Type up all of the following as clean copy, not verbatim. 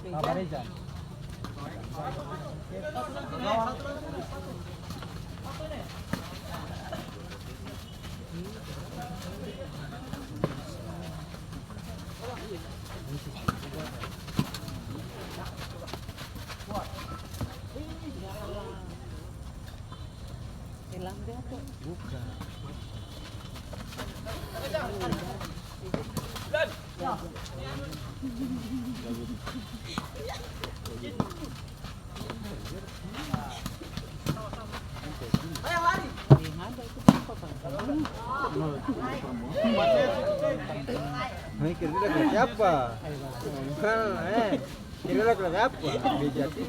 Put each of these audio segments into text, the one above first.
Kabareja. Bukan. Kira-kira kelas siapa? Bukan, kira-kira kelas apa? Bejati.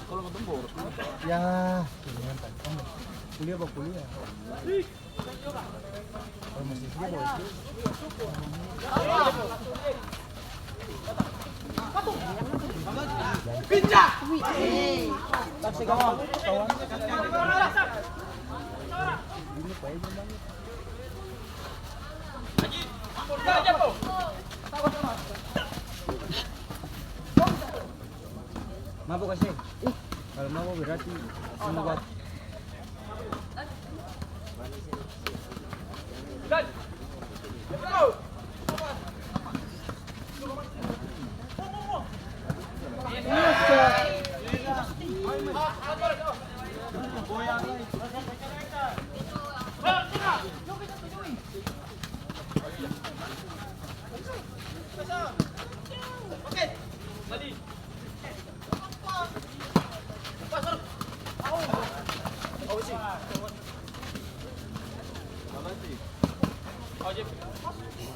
Kalau ketemu Ya, kuliah apa kuliah? Kalau masih dia bawa itu. Pindah. Taksi kawan. Ini pakai banget. Mabuk kasih. Kalau mabuk berarti membuat.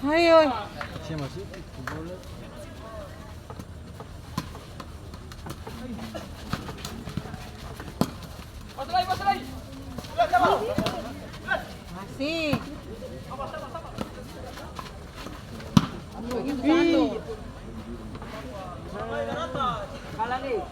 Ayo. Siapa masih? Bola. Masuk lagi. Masih. Kalah nih.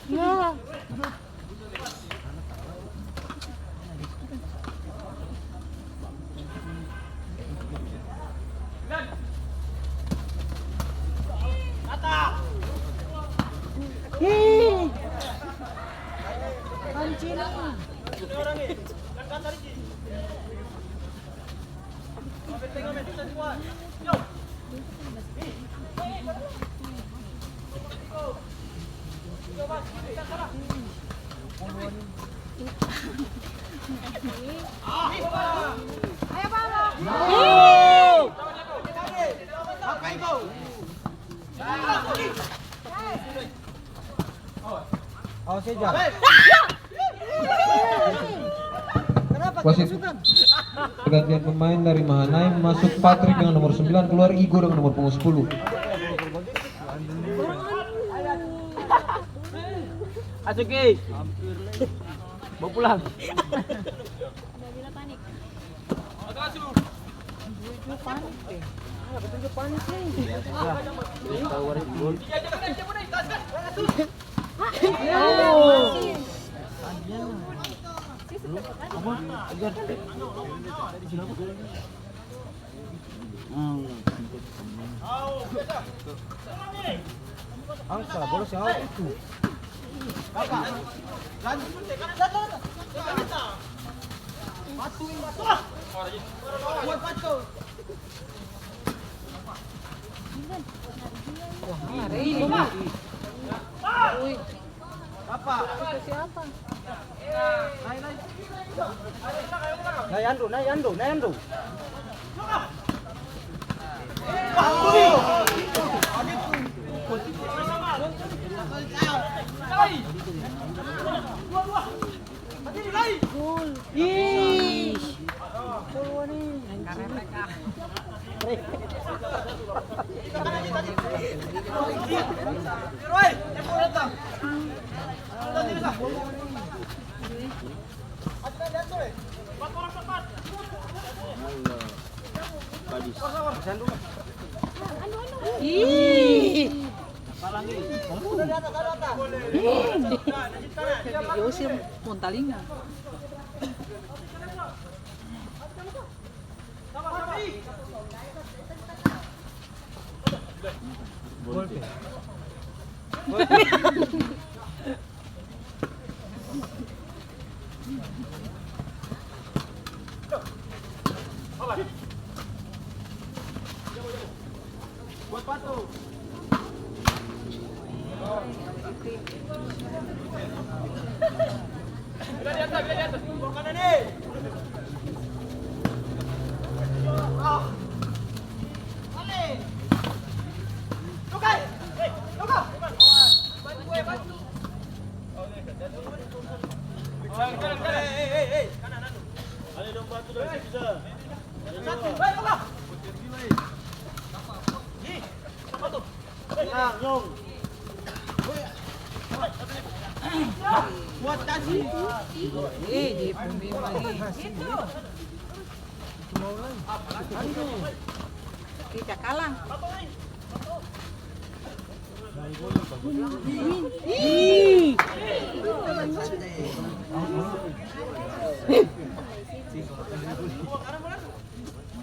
Ya. Hei. Anjing. Awas saja. Kenapa? Wasit pergantian pemain dari Mahanaim masuk Patrick dengan nomor 9, keluar Igo dengan nomor punggung 10. Asuki. Mau pulang. Angsa, bolos yang awal itu. Nayando. Yo sih Montalinga. Di bumi lagi. Kita kalah.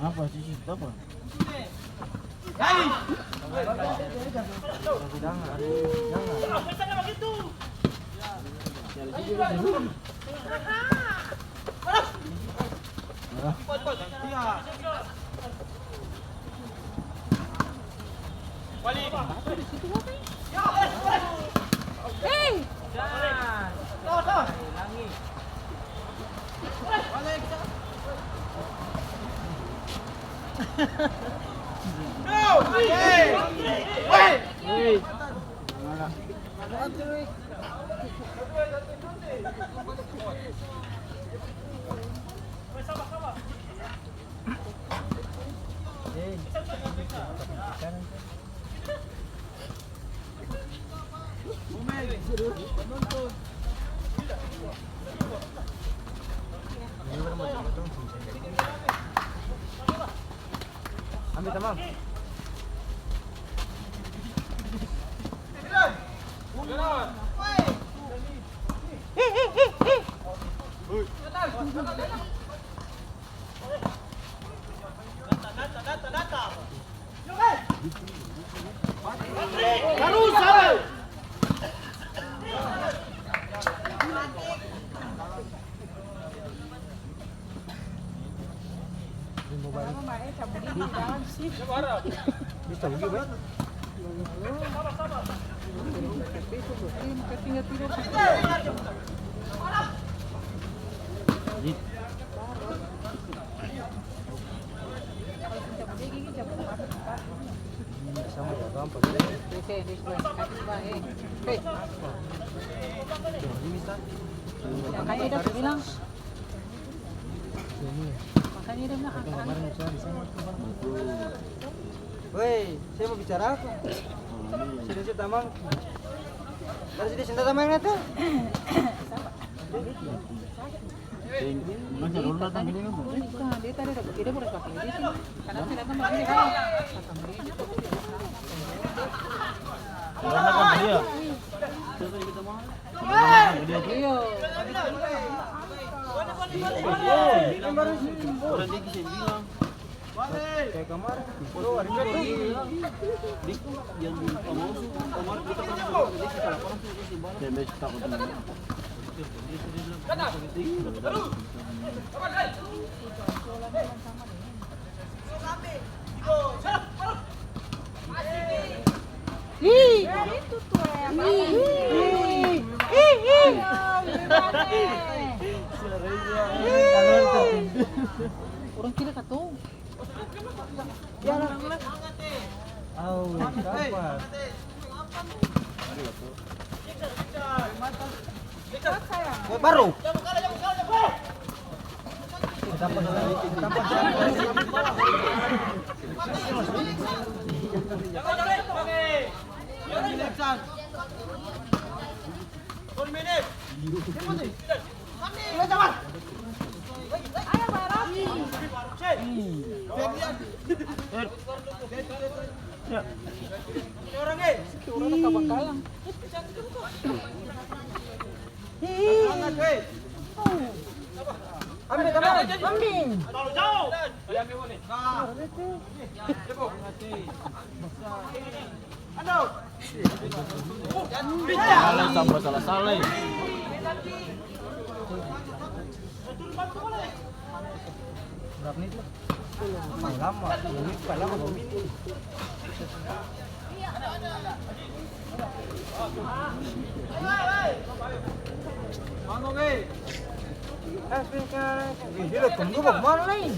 Apa sih apa? Ambil tamam. Bisa pergi, Bang. Sama ya, gampang. Makanya dia bilang. Makanya dia bilang Woi, saya mau bicara apa? Sini sih tamang. Dari sini cinta tamang itu. Dia tadi dia boleh pakai ini sih. Karena tidak kan begini kan. Karena kan dia. Iya. Orang dia kisah bilang. Kayak kamar. Oh, hari ini yang Omar kita kan dia kita laporan tuh si Bar. Dia mesej takut teman. Itu tuh orang kira kata Ya lah. Au, dapat. Baru. Orang kabangkalang. Ambil teman. Ambil. Salah tambah salah. Berapa menit lah? Lama. Lama 2 menit. Dia tunggu bagaimana lain?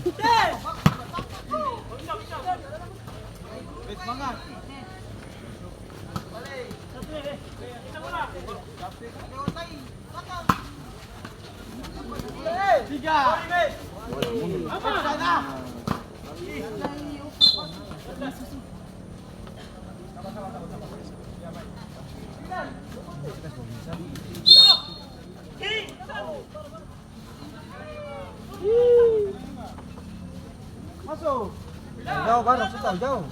Masuk. Jauh barang susah jauh.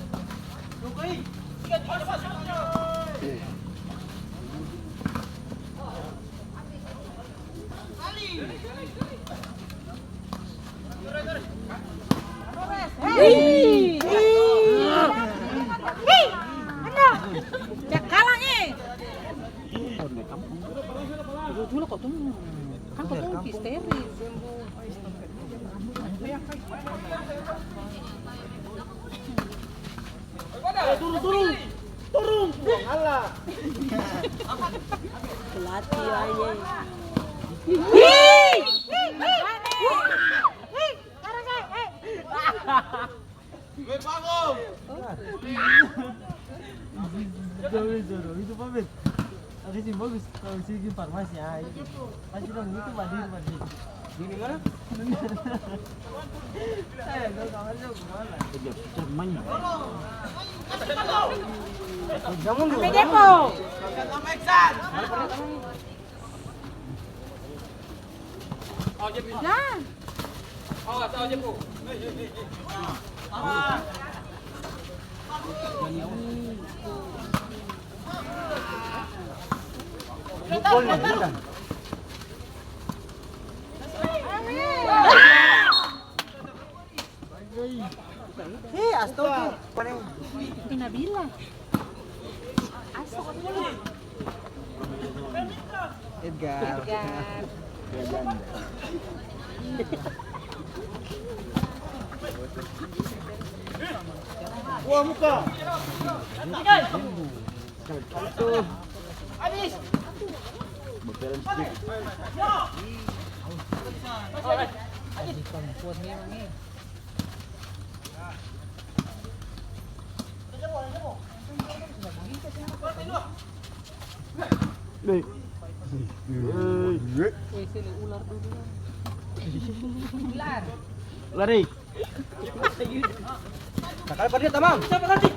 Dulu kok tuh kan kok tuh histeris. Turun. Alah. Pelatih aja. Itu pamit. Ada sih bagus kalau sih farmasi ya. Pasti dong itu Madin. Ini mana? Enggak kawan lu gimana? Cermannya. Jangan dulu. Depo. Nah. Pukul nih, bukan? Astaga. Pinabila. Asok. Edgar. Wah, muka. Habis. Berperan sedikit. Kuat memang ni. Ular dulu. Ular. Lari. Nakal pa dia tamang. Siapa tadi?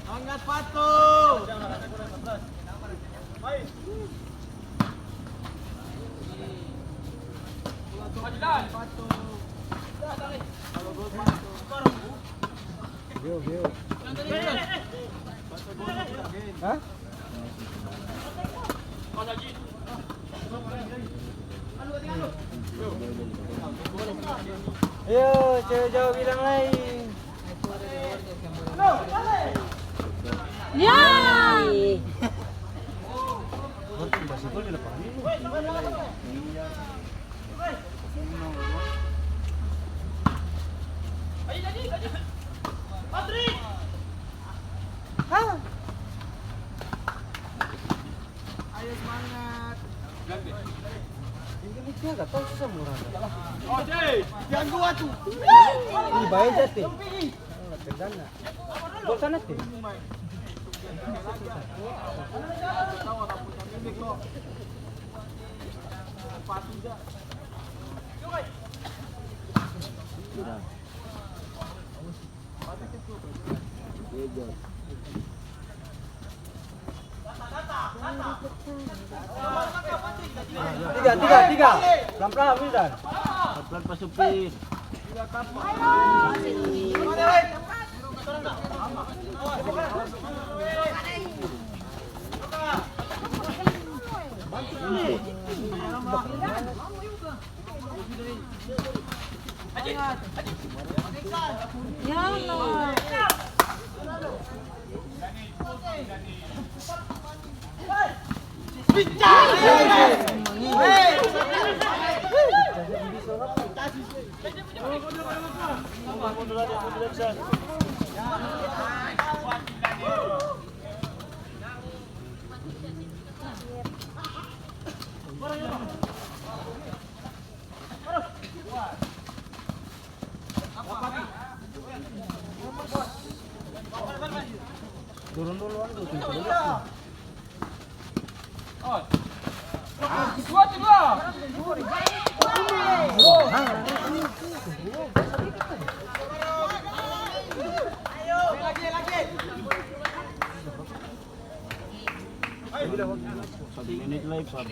Angkat patung. Majukan. Bio. Hah? Ayo, cewek jauh bilang lain. Ya. Ini dia enggak tahu susah murah. Yang dua tuh. Ini bayar jati. Tegana. Gol sana teh. Tiga. Pelan-pelan, Wildan. Pelan Pak Supir. Ya Allah. Turun duluan tuh. Satu menit lagi Pak.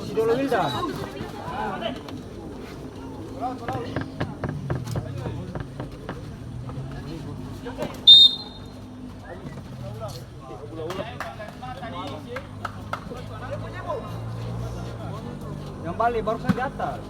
Si dulu Wildan. Yang balik barusan di atas.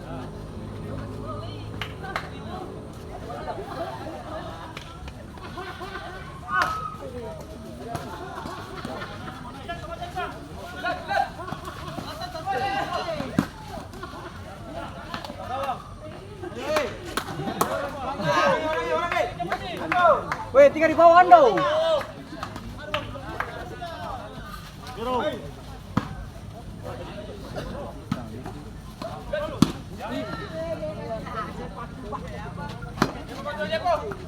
Weh, tiga di bawah Ando.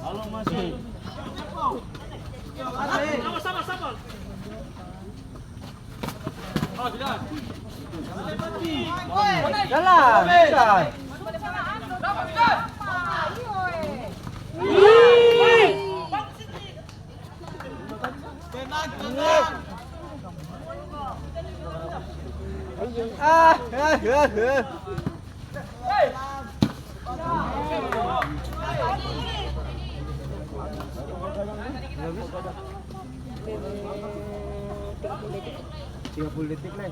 Halo masih. Jalan, Wildan. Tiga puluh detik nih.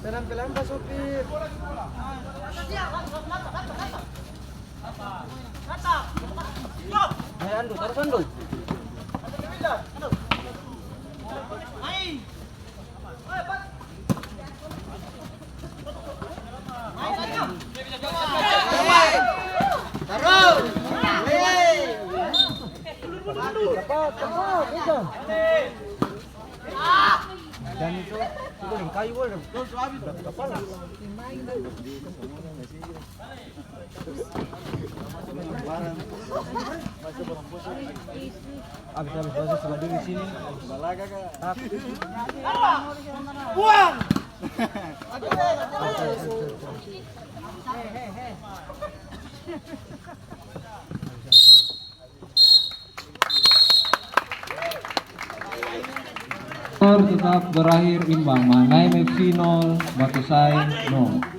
Pelan-pelan Pak Supir. Ayo Ando, taruh Ando. Cepat, Wildan. Dan itu dari kayu boleh. Kepala. Habis bahasa sebelah di sini. Balaga kak. Buang. Skor tetap berakhir imbang. Mahanaim FC 0, Batu Sain 0.